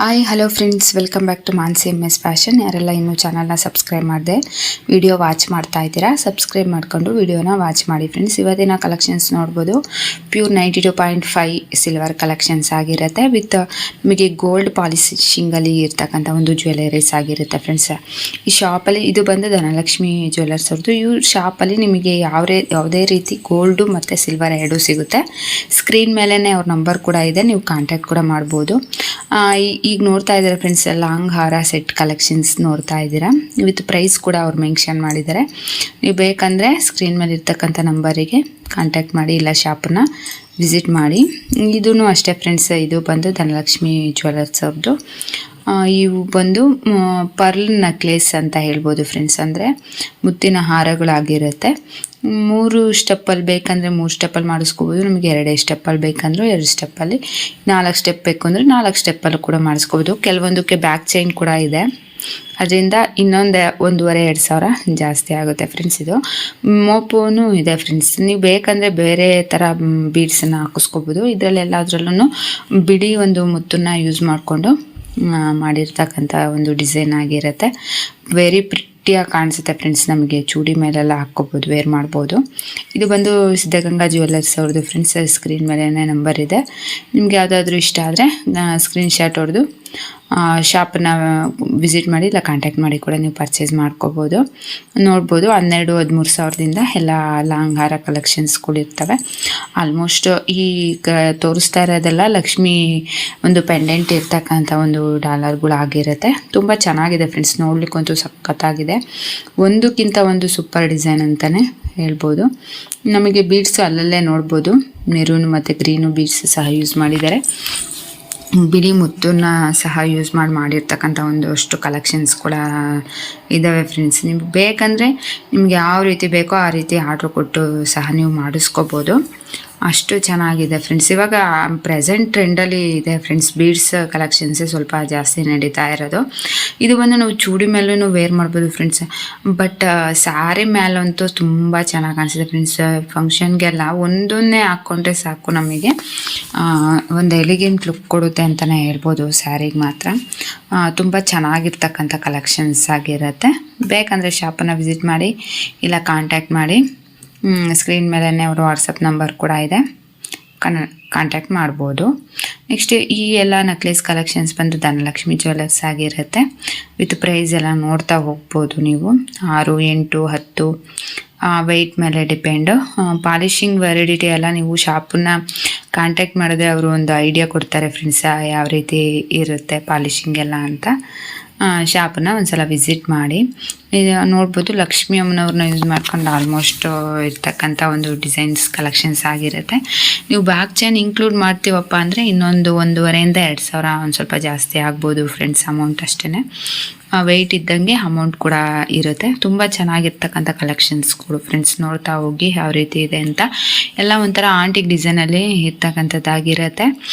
Hi hello friends, welcome back to Mansi MS fashion. ಯಾರೆಲ್ಲ ಇನ್ನೂ ಚಾನಲ್ನ ಸಬ್ಸ್ಕ್ರೈಬ್ ಮಾಡಿದೆ ವಿಡಿಯೋ ವಾಚ್ ಮಾಡ್ತಾ ಇದ್ದೀರಾ, ಸಬ್ಸ್ಕ್ರೈಬ್ ಮಾಡಿಕೊಂಡು ವಿಡಿಯೋನ ವಾಚ್ ಮಾಡಿ ಫ್ರೆಂಡ್ಸ್. ಇವತ್ತಿನ ಕಲೆಕ್ಷನ್ಸ್ ನೋಡ್ಬೋದು, ಪ್ಯೂರ್ 92.5 ಸಿಲ್ವರ್ ಕಲೆಕ್ಷನ್ಸ್ ಆಗಿರುತ್ತೆ. ವಿತ್ ನಿಮಗೆ ಗೋಲ್ಡ್ ಪಾಲಿಶಿಂಗಲ್ಲಿ ಇರ್ತಕ್ಕಂಥ ಒಂದು ಜ್ಯುವೆಲರೀಸ್ ಆಗಿರುತ್ತೆ ಫ್ರೆಂಡ್ಸ್. ಈ ಶಾಪಲ್ಲಿ ಇದು ಬಂದು ಧನಲಕ್ಷ್ಮಿ ಜ್ಯುವೆಲರ್ಸ್ ಅವ್ರದ್ದು. ಈ ಶಾಪಲ್ಲಿ ನಿಮಗೆ ಯಾವುದೇ ರೀತಿ ಗೋಲ್ಡು ಮತ್ತು ಸಿಲ್ವರ್ ಎರಡೂ ಸಿಗುತ್ತೆ. ಸ್ಕ್ರೀನ್ ಮೇಲೇ ಅವ್ರ ನಂಬರ್ ಕೂಡ ಇದೆ, ನೀವು ಕಾಂಟ್ಯಾಕ್ಟ್ ಕೂಡ ಮಾಡ್ಬೋದು. ಈಗ ನೋಡ್ತಾ ಇದ್ದೀರಾ ಫ್ರೆಂಡ್ಸ್, ಲಾಂಗ್ ಹಾರ ಸೆಟ್ ಕಲೆಕ್ಷನ್ಸ್ ನೋಡ್ತಾ ಇದ್ದೀರಾ. ವಿತ್ ಪ್ರೈಸ್ ಕೂಡ ಅವ್ರು ಮೆನ್ಷನ್ ಮಾಡಿದ್ದಾರೆ. ನೀವು ಬೇಕಂದರೆ ಸ್ಕ್ರೀನ್ ಮೇಲೆ ಇರ್ತಕ್ಕಂಥ ನಂಬರಿಗೆ ಕಾಂಟ್ಯಾಕ್ಟ್ ಮಾಡಿ, ಇಲ್ಲ ಶಾಪನ್ನ ವಿಸಿಟ್ ಮಾಡಿ. ಇದೂ ಅಷ್ಟೇ ಫ್ರೆಂಡ್ಸ್, ಇದು ಬಂದು ಧನಲಕ್ಷ್ಮಿ ಜ್ಯುವೆಲರ್ಸ್ ಅವ್ರದ್ದು. ಇವು ಬಂದು ಪರ್ಲ್ ನೆಕ್ಲೇಸ್ ಅಂತ ಹೇಳ್ಬೋದು ಫ್ರೆಂಡ್ಸ್. ಅಂದರೆ ಮುತ್ತಿನ ಹಾರಗಳಾಗಿರುತ್ತೆ. 3 ಸ್ಟೆಪ್ಪಲ್ಲಿ ಬೇಕಂದರೆ 3 ಸ್ಟೆಪ್ಪಲ್ಲಿ ಮಾಡಿಸ್ಕೋಬೋದು. ನಮಗೆ 2 ಸ್ಟೆಪ್ಪಲ್ಲಿ ಬೇಕಂದ್ರೆ 2 ಸ್ಟೆಪ್ಪಲ್ಲಿ, 4 ಸ್ಟೆಪ್ ಬೇಕು ಅಂದರೆ 4 ಸ್ಟೆಪ್ಪಲ್ಲೂ ಕೂಡ ಮಾಡಿಸ್ಕೋಬೋದು. ಕೆಲವೊಂದಕ್ಕೆ ಬ್ಯಾಕ್ ಚೈನ್ ಕೂಡ ಇದೆ, ಅದರಿಂದ ಇನ್ನೊಂದು 1,500-2,000 ಜಾಸ್ತಿ ಆಗುತ್ತೆ ಫ್ರೆಂಡ್ಸ್. ಇದು ಮೋಪೋನು ಇದೆ ಫ್ರೆಂಡ್ಸ್. ನೀವು ಬೇಕಂದರೆ ಬೇರೆ ಥರ ಬೀಡ್ಸನ್ನು ಹಾಕಿಸ್ಕೋಬೋದು. ಇದರಲ್ಲೆಲ್ಲದ್ರಲ್ಲೂ ಬಿಡಿ ಒಂದು ಮುತ್ತನ್ನು ಯೂಸ್ ಮಾಡಿಕೊಂಡು ಮಾಡಿರ್ತಕ್ಕಂಥ ಒಂದು ಡಿಸೈನ್ ಆಗಿರುತ್ತೆ. ವೆರಿ ಪ್ರಿಟ್ಟಿಯಾಗಿ ಕಾಣಿಸುತ್ತೆ ಫ್ರೆಂಡ್ಸ್. ನಮಗೆ ಚೂಡಿ ಮೇಲೆಲ್ಲ ಹಾಕ್ಕೋಬೋದು, ವೇರ್ ಮಾಡ್ಬೋದು. ಇದು ಬಂದು ಸಿದ್ಧಗಂಗಾ ಜ್ಯುವೆಲರ್ಸ್ ಅವ್ರದ್ದು ಫ್ರೆಂಡ್ಸ್. ಸ್ಕ್ರೀನ್ ಮೇಲೆ ನಂಬರ್ ಇದೆ. ನಿಮ್ಗೆ ಯಾವುದಾದ್ರೂ ಇಷ್ಟ ಆದರೆ ಸ್ಕ್ರೀನ್ ಶಾಟ್ ಹೊಡೆದು ಶಾಪನ್ನ ವಿಸಿಟ್ ಮಾಡಿ, ಇಲ್ಲ ಕಾಂಟ್ಯಾಕ್ಟ್ ಮಾಡಿ ಕೂಡ ನೀವು ಪರ್ಚೇಸ್ ಮಾಡ್ಕೋಬೋದು. ನೋಡ್ಬೋದು 12-13 ಸಾವಿರದಿಂದ ಎಲ್ಲ ಲಾಂಗ್ ಹಾರ ಕಲೆಕ್ಷನ್ಸ್ಗಳು ಇರ್ತವೆ. ಆಲ್ಮೋಸ್ಟ್ ಈಗ ತೋರಿಸ್ತಾ ಇರೋದೆಲ್ಲ ಲಕ್ಷ್ಮಿ ಒಂದು ಪೆಂಡೆಂಟ್ ಇರ್ತಕ್ಕಂಥ ಒಂದು ಡಾಲರ್ಗಳಾಗಿರುತ್ತೆ. ತುಂಬ ಚೆನ್ನಾಗಿದೆ ಫ್ರೆಂಡ್ಸ್, ನೋಡ್ಲಿಕ್ಕಂತೂ ಸಖತ್ತಾಗಿದೆ. ಒಂದಕ್ಕಿಂತ ಒಂದು ಸೂಪರ್ ಡಿಸೈನ್ ಅಂತಲೇ ಹೇಳ್ಬೋದು. ನಮಗೆ ಬೀಡ್ಸು ಅಲ್ಲಲ್ಲೇ ನೋಡ್ಬೋದು, ಮೆರೂನ್ ಮತ್ತು ಗ್ರೀನು ಬೀಡ್ಸ್ ಸಹ ಯೂಸ್ ಮಾಡಿದ್ದಾರೆ. ಬಿಳಿ ಮುತ್ತನ್ನ ಸಹ ಯೂಸ್ ಮಾಡಿರ್ತಕ್ಕಂಥ ಒಂದಷ್ಟು ಕಲೆಕ್ಷನ್ಸ್ ಕೂಡ ಇದ್ದಾವೆ ಫ್ರೆಂಡ್ಸ್. ನಿಮ್ಗೆ ಬೇಕಂದರೆ ನಿಮ್ಗೆ ಯಾವ ರೀತಿ ಬೇಕೋ ಆ ರೀತಿ ಆರ್ಡ್ರ್ ಕೊಟ್ಟು ಸಹ ನೀವು ಮಾಡಿಸ್ಕೋಬೋದು. ಅಷ್ಟು ಚೆನ್ನಾಗಿದೆ ಫ್ರೆಂಡ್ಸ್. ಇವಾಗ ಪ್ರೆಸೆಂಟ್ ಟ್ರೆಂಡಲ್ಲಿ ಇದೆ ಫ್ರೆಂಡ್ಸ್, ಬೀಡ್ಸ್ ಕಲೆಕ್ಷನ್ಸೇ ಸ್ವಲ್ಪ ಜಾಸ್ತಿ ನಡೀತಾ ಇರೋದು. ಇದು ಬಂದು ನಾವು ಚೂಡಿ ಮೇಲೂ ವೇರ್ ಮಾಡ್ಬೋದು ಫ್ರೆಂಡ್ಸ್. ಬಟ್ ಸ್ಯಾರಿ ಮೇಲಂತೂ ತುಂಬ ಚೆನ್ನಾಗಿ ಕಾಣಿಸಿದೆ ಫ್ರೆಂಡ್ಸ್. ಫಂಕ್ಷನ್ಗೆಲ್ಲ ಒಂದೊಂದೇ ಹಾಕ್ಕೊಂಡ್ರೆ ಸಾಕು, ನಮಗೆ ಒಂದು ಎಲಿಗೆಂಟ್ ಲುಕ್ ಕೊಡುತ್ತೆ ಅಂತಲೇ ಹೇಳ್ಬೋದು ಸ್ಯಾರಿಗೆ ಮಾತ್ರ. ತುಂಬ ಚೆನ್ನಾಗಿರ್ತಕ್ಕಂಥ ಕಲೆಕ್ಷನ್ಸ್ ಆಗಿರುತ್ತೆ. ಬೇಕಂದರೆ ಶಾಪನ್ನು ವಿಸಿಟ್ ಮಾಡಿ, ಇಲ್ಲ ಕಾಂಟ್ಯಾಕ್ಟ್ ಮಾಡಿ. ಸ್ಕ್ರೀನ್ ಮೇಲೇ ಅವರು ವಾಟ್ಸಪ್ ನಂಬರ್ ಕೂಡ ಇದೆ, ಕಾಂಟ್ಯಾಕ್ಟ್ ಮಾಡ್ಬೋದು. ನೆಕ್ಸ್ಟ್ ಈ ಎಲ್ಲ ನೆಕ್ಲೆಸ್ ಕಲೆಕ್ಷನ್ಸ್ ಬಂದು ಧನಲಕ್ಷ್ಮಿ ಜ್ಯುವೆಲರ್ಸ್ ಆಗಿರುತ್ತೆ. ವಿತ್ ಪ್ರೈಸ್ ಎಲ್ಲ ನೋಡ್ತಾ ಹೋಗ್ಬೋದು ನೀವು. 6, 8, 10 ವೆಯ್ಟ್ ಮೇಲೆ ಡಿಪೆಂಡು. ಪಾಲಿಶಿಂಗ್ ವ್ಯಾಲಿಡಿಟಿ ಎಲ್ಲ ನೀವು ಶಾಪನ್ನ ಕಾಂಟ್ಯಾಕ್ಟ್ ಮಾಡಿದ್ರೆ ಅವರು ಒಂದು ಐಡಿಯಾ ಕೊಡ್ತಾರೆ ಫ್ರೆಂಡ್ಸ್, ಯಾವ ರೀತಿ ಇರುತ್ತೆ ಪಾಲಿಶಿಂಗ್ ಎಲ್ಲ ಅಂತ. ಶಾಪನ್ನ ಒಂದ್ಸಲ ವಿಸಿಟ್ ಮಾಡಿ. ನೋಡ್ಬೋದು ಲಕ್ಷ್ಮಿ ಅಮ್ಮನವ್ರನ್ನ ಯೂಸ್ ಮಾಡ್ಕೊಂಡು ಆಲ್ಮೋಸ್ಟ್ ಇರ್ತಕ್ಕಂಥ ಒಂದು ಡಿಸೈನ್ಸ್ ಕಲೆಕ್ಷನ್ಸ್ ಆಗಿರುತ್ತೆ. ನೀವು ಬ್ಯಾಕ್ ಚೈನ್ ಇನ್ಕ್ಲೂಡ್ ಮಾಡ್ತೀವಪ್ಪ ಅಂದರೆ ಇನ್ನೊಂದು 1,500-2,000 ಒಂದು ಸ್ವಲ್ಪ ಜಾಸ್ತಿ ಆಗ್ಬೋದು ಫ್ರೆಂಡ್ಸ್, ಅಮೌಂಟ್ ಅಷ್ಟೇ. ವೆಯ್ಟ್ ಇದ್ದಂಗೆ ಅಮೌಂಟ್ ಕೂಡ ಇರುತ್ತೆ. ತುಂಬ ಚೆನ್ನಾಗಿರ್ತಕ್ಕಂಥ ಕಲೆಕ್ಷನ್ಸ್ಗಳು ಫ್ರೆಂಡ್ಸ್. ನೋಡ್ತಾ ಹೋಗಿ ಯಾವ ರೀತಿ ಇದೆ ಅಂತ. ಎಲ್ಲ ಒಂಥರ ಆಂಟಿಕ್ ಡಿಸೈನಲ್ಲಿ ಇರ್ತಕ್ಕಂಥದ್ದಾಗಿರುತ್ತೆ.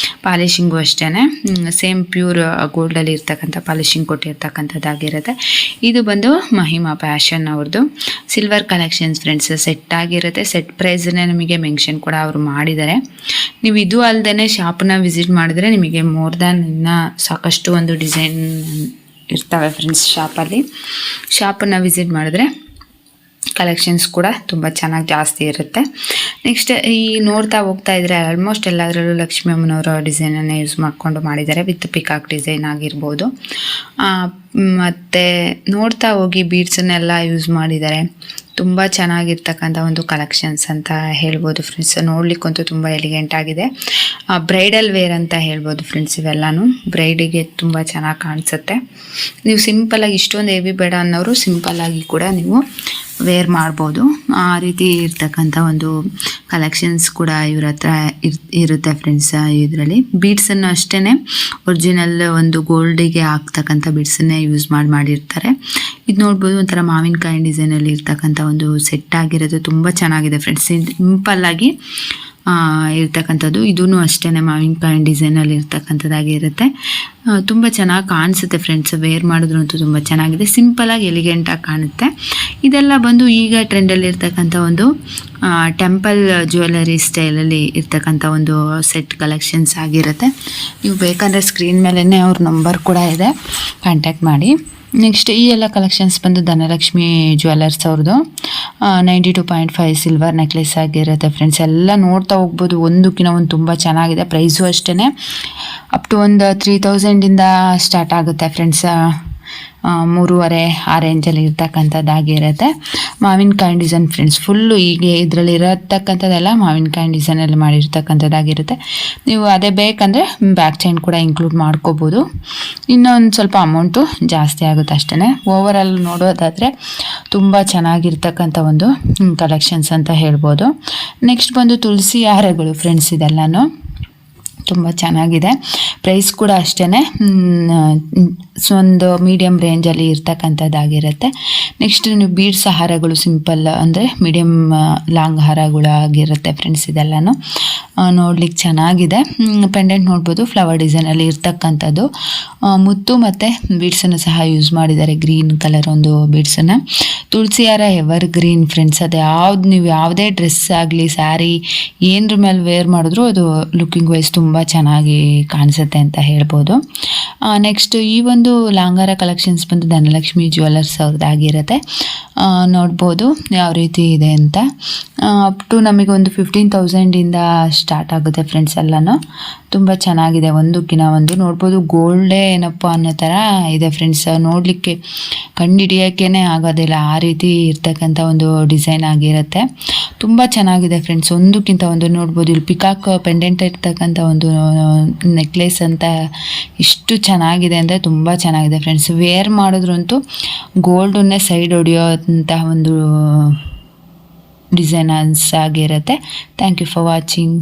ಪಾಲಿಶಿಂಗು ಅಷ್ಟೇ ಸೇಮ್ ಪ್ಯೂರ್ ಗೋಲ್ಡಲ್ಲಿ ಇರ್ತಕ್ಕಂಥ ಪಾಲಿಶಿಂಗ್ ಕೊಟ್ಟಿರ್ತಕ್ಕಂಥದ್ದಾಗಿರುತ್ತೆ. ಇದು ಬಂದು ಮಹಿಮಾ ಫ್ಯಾಷನ್ ಅವ್ರದ್ದು ಸಿಲ್ವರ್ ಕಲೆಕ್ಷನ್ಸ್ ಫ್ರೆಂಡ್ಸ್. ಸೆಟ್ ಆಗಿರುತ್ತೆ. ಸೆಟ್ ಪ್ರೈಸನ್ನೇ ನಮಗೆ ಮೆನ್ಷನ್ ಕೂಡ ಅವರು ಮಾಡಿದ್ದಾರೆ. ನೀವು ಇದು ಅಲ್ಲದೆ ಶಾಪನ್ನ ವಿಸಿಟ್ ಮಾಡಿದ್ರೆ ನಿಮಗೆ ಮೋರ್ ದ್ಯಾನ್ ಇನ್ನೂ ಸಾಕಷ್ಟು ಒಂದು ಡಿಸೈನ್ ಇರ್ತವೆ ಫ್ರೆಂಡ್ಸ್ ಶಾಪಲ್ಲಿ. ಶಾಪನ್ನು ವಿಸಿಟ್ ಮಾಡಿದ್ರೆ ಕಲೆಕ್ಷನ್ಸ್ ಕೂಡ ತುಂಬ ಚೆನ್ನಾಗಿ ಜಾಸ್ತಿ ಇರುತ್ತೆ. ನೆಕ್ಸ್ಟ್ ಈ ನೋಡ್ತಾ ಹೋಗ್ತಾ ಇದ್ದರೆ ಆಲ್ಮೋಸ್ಟ್ ಎಲ್ಲದರಲ್ಲೂ ಲಕ್ಷ್ಮೀ ಅಮ್ಮನವರ ಡಿಸೈನನ್ನು ಯೂಸ್ ಮಾಡಿಕೊಂಡು ಮಾಡಿದ್ದಾರೆ. ವಿತ್ ಪಿಕಾಕ್ ಡಿಸೈನ್ ಆಗಿರ್ಬೋದು. ಮತ್ತು ನೋಡ್ತಾ ಹೋಗಿ ಬೀಡ್ಸನ್ನೆಲ್ಲ ಯೂಸ್ ಮಾಡಿದ್ದಾರೆ. ತುಂಬ ಚೆನ್ನಾಗಿರ್ತಕ್ಕಂಥ ಒಂದು ಕಲೆಕ್ಷನ್ಸ್ ಅಂತ ಹೇಳ್ಬೋದು ಫ್ರೆಂಡ್ಸ್. ನೋಡ್ಲಿಕ್ಕಂತೂ ತುಂಬ ಎಲಿಗೆಂಟ್ ಆಗಿದೆ. ಬ್ರೈಡಲ್ ವೇರ್ ಅಂತ ಹೇಳ್ಬೋದು ಫ್ರೆಂಡ್ಸ್. ಇವೆಲ್ಲನೂ ಬ್ರೈಡಿಗೆ ತುಂಬ ಚೆನ್ನಾಗಿ ಕಾಣಿಸುತ್ತೆ. ನೀವು ಸಿಂಪಲಾಗಿ ಇಷ್ಟೊಂದು ಹೆವಿ ಬೇಡ ಅನ್ನೋರು ಸಿಂಪಲ್ಲಾಗಿ ಕೂಡ ನೀವು ವೇರ್ ಮಾಡ್ಬೋದು. ಆ ರೀತಿ ಇರ್ತಕ್ಕಂಥ ಒಂದು ಕಲೆಕ್ಷನ್ಸ್ ಕೂಡ ಇವ್ರ ಹತ್ರ ಇರುತ್ತೆ ಫ್ರೆಂಡ್ಸ್. ಇದರಲ್ಲಿ ಬೀಡ್ಸನ್ನು ಅಷ್ಟೇ ಒರಿಜಿನಲ್ ಒಂದು ಗೋಲ್ಡಿಗೆ ಹಾಕ್ತಕ್ಕಂಥ ಬೀಡ್ಸನ್ನೇ ಯೂಸ್ ಮಾಡಿರ್ತಾರೆ. ಇದು ನೋಡ್ಬೋದು, ಒಂಥರ ಮಾವಿನಕಾಯಿ ಡಿಸೈನಲ್ಲಿ ಇರ್ತಕ್ಕಂಥ ಒಂದು ಸೆಟ್ ಆಗಿರೋದು ತುಂಬ ಚೆನ್ನಾಗಿದೆ ಫ್ರೆಂಡ್ಸ್. ಸಿಂಪಲ್ಲಾಗಿ ಇರ್ತಕ್ಕಂಥದ್ದು. ಇದೂ ಅಷ್ಟೇ ಮಾವಿನಕಾಯಿ ಡಿಸೈನಲ್ಲಿ ಇರ್ತಕ್ಕಂಥದ್ದಾಗಿರುತ್ತೆ. ತುಂಬ ಚೆನ್ನಾಗಿ ಕಾಣಿಸುತ್ತೆ ಫ್ರೆಂಡ್ಸ್, ವೇರ್ ಮಾಡಿದ್ರಂತೂ ತುಂಬ ಚೆನ್ನಾಗಿದೆ, ಸಿಂಪಲಾಗಿ ಎಲಿಗೆಂಟಾಗಿ ಕಾಣುತ್ತೆ. ಇದೆಲ್ಲ ಬಂದು ಈಗ ಟ್ರೆಂಡಲ್ಲಿ ಇರ್ತಕ್ಕಂಥ ಒಂದು ಟೆಂಪಲ್ ಜ್ಯುವೆಲರಿ ಸ್ಟೈಲಲ್ಲಿ ಇರ್ತಕ್ಕಂಥ ಒಂದು ಸೆಟ್ ಕಲೆಕ್ಷನ್ಸ್ ಆಗಿರುತ್ತೆ. ನೀವು ಬೇಕಂದರೆ ಸ್ಕ್ರೀನ್ ಮೇಲೇ ಅವ್ರ ನಂಬರ್ ಕೂಡ ಇದೆ, ಕಾಂಟ್ಯಾಕ್ಟ್ ಮಾಡಿ. ನೆಕ್ಸ್ಟ್ ಈ ಎಲ್ಲ ಕಲೆಕ್ಷನ್ಸ್ ಬಂದು ಧನಲಕ್ಷ್ಮಿ ಜ್ಯುವೆಲರ್ಸ್ ಅವ್ರದ್ದು 92.5 ಸಿಲ್ವರ್ ನೆಕ್ಲೆಸ್ ಆಗಿರುತ್ತೆ ಫ್ರೆಂಡ್ಸ್. ಎಲ್ಲ ನೋಡ್ತಾ ಹೋಗ್ಬೋದು, ಒಂದಕ್ಕಿಂತ ಒಂದು ತುಂಬ ಚೆನ್ನಾಗಿದೆ. ಪ್ರೈಸು ಅಷ್ಟೇ ಅಪ್ ಟು ಒಂದು 3000 ಸ್ಟಾರ್ಟ್ ಆಗುತ್ತೆ ಫ್ರೆಂಡ್ಸ್. 3.5 ಆ ರೇಂಜಲ್ಲಿ ಇರ್ತಕ್ಕಂಥದ್ದಾಗಿರುತ್ತೆ. ಮಾವಿನಕಾಯಿ ಡಿಸೈನ್ ಫ್ರೆಂಡ್ಸ್, ಫುಲ್ಲು ಈಗ ಇದರಲ್ಲಿ ಇರತಕ್ಕಂಥದ್ದೆಲ್ಲ ಮಾವಿನಕಾಯಿ ಡಿಸೈನಲ್ಲಿ ಮಾಡಿರ್ತಕ್ಕಂಥದ್ದಾಗಿರುತ್ತೆ. ನೀವು ಅದೇ ಬೇಕಂದರೆ ಬ್ಯಾಕ್ ಚೈನ್ ಕೂಡ ಇನ್ಕ್ಲೂಡ್ ಮಾಡ್ಕೋಬೋದು. ಇನ್ನೊಂದು ಸ್ವಲ್ಪ ಅಮೌಂಟು ಜಾಸ್ತಿ ಆಗುತ್ತೆ ಅಷ್ಟೇ. ಓವರಾಲ್ ನೋಡೋದಾದರೆ ತುಂಬ ಚೆನ್ನಾಗಿರ್ತಕ್ಕಂಥ ಒಂದು ಕಲೆಕ್ಷನ್ಸ್ ಅಂತ ಹೇಳ್ಬೋದು. ನೆಕ್ಸ್ಟ್ ಬಂದು ತುಳಸಿ ಹಾರಗಳು ಫ್ರೆಂಡ್ಸ್, ಇದೆಲ್ಲನೂ ತುಂಬ ಚೆನ್ನಾಗಿದೆ. ಪ್ರೈಸ್ ಕೂಡ ಅಷ್ಟೇ ಒಂದು ಮೀಡಿಯಮ್ ರೇಂಜಲ್ಲಿ ಇರ್ತಕ್ಕಂಥದ್ದಾಗಿರುತ್ತೆ. ನೆಕ್ಸ್ಟ್ ನೀವು ಬೀಡ್ಸ್ ಹಾರಗಳು ಸಿಂಪಲ್ ಅಂದರೆ ಮೀಡಿಯಮ್ ಲಾಂಗ್ ಹಾರಗಳಾಗಿರುತ್ತೆ ಫ್ರೆಂಡ್ಸ್. ಇದೆಲ್ಲನೂ ನೋಡ್ಲಿಕ್ಕೆ ಚೆನ್ನಾಗಿದೆ. ಪೆಂಡೆಂಟ್ ನೋಡ್ಬೋದು, ಫ್ಲವರ್ ಡಿಸೈನಲ್ಲಿ ಇರ್ತಕ್ಕಂಥದ್ದು. ಮುತ್ತು ಮತ್ತು ಬೀಡ್ಸನ್ನು ಸಹ ಯೂಸ್ ಮಾಡಿದ್ದಾರೆ, ಗ್ರೀನ್ ಕಲರ್ ಒಂದು ಬೀಡ್ಸನ್ನು. ತುಳಸಿ ಹಾರ ಎವರ್ ಗ್ರೀನ್ ಫ್ರೆಂಡ್ಸ್, ಅದು ನೀವು ಯಾವುದೇ ಡ್ರೆಸ್ ಆಗಲಿ ಸ್ಯಾರಿ ಏನರ ಮೇಲೆ ವೇರ್ ಮಾಡಿದ್ರು ಅದು ಲುಕ್ಕಿಂಗ್ ವೈಸ್ ತುಂಬ ಚೆನ್ನಾಗಿ ಕಾಣಿಸುತ್ತೆ ಅಂತ ಹೇಳ್ಬೋದು. ನೆಕ್ಸ್ಟ್ ಈ ಒಂದು ಲಾಂಗಾರ ಕಲೆಕ್ಷನ್ಸ್ ಬಂದು ಧನಲಕ್ಷ್ಮಿ ಜ್ಯುವೆಲರ್ಸ್ ಅವ್ರದ್ದಾಗಿರುತ್ತೆ. ನೋಡ್ಬೋದು ಯಾವ ರೀತಿ ಇದೆ ಅಂತ. ಅಪ್ ಟು ನಮಗೆ ಒಂದು 15,000 ಸ್ಟಾರ್ಟ್ ಆಗುತ್ತೆ ಫ್ರೆಂಡ್ಸ್. ಎಲ್ಲನೂ ತುಂಬ ಚೆನ್ನಾಗಿದೆ, ಒಂದಕ್ಕಿಂತ ಒಂದು. ನೋಡ್ಬೋದು ಗೋಲ್ಡೇ ಏನಪ್ಪ ಅನ್ನೋ ಥರ ಇದೆ ಫ್ರೆಂಡ್ಸ್, ನೋಡಲಿಕ್ಕೆ ಕಂಡುಹಿಡಿಯೋಕ್ಕೇ ಆಗೋದಿಲ್ಲ, ಆ ರೀತಿ ಇರ್ತಕ್ಕಂಥ ಒಂದು ಡಿಸೈನ್ ಆಗಿರುತ್ತೆ. ತುಂಬ ಚೆನ್ನಾಗಿದೆ ಫ್ರೆಂಡ್ಸ್, ಒಂದಕ್ಕಿಂತ ಒಂದು. ನೋಡ್ಬೋದು ಇಲ್ಲಿ ಪಿಕಾಕ್ ಪೆಂಡೆಂಟ್ ಇರ್ತಕ್ಕಂಥ ಒಂದು ನೆಕ್ಲೆಸ್ ಅಂತ ಇಷ್ಟು ಚೆನ್ನಾಗಿದೆ ಅಂದರೆ ತುಂಬ ಚೆನ್ನಾಗಿದೆ ಫ್ರೆಂಡ್ಸ್. ವೇರ್ ಮಾಡಿದ್ರಂತೂ ಗೋಲ್ಡನ್ನೇ ಸೈಡ್ ಹೊಡೆಯೋಂತಹ ಒಂದು ಡಿಸೈನರ್ಸ್ ಆಗಿರುತ್ತೆ. Thank you for watching.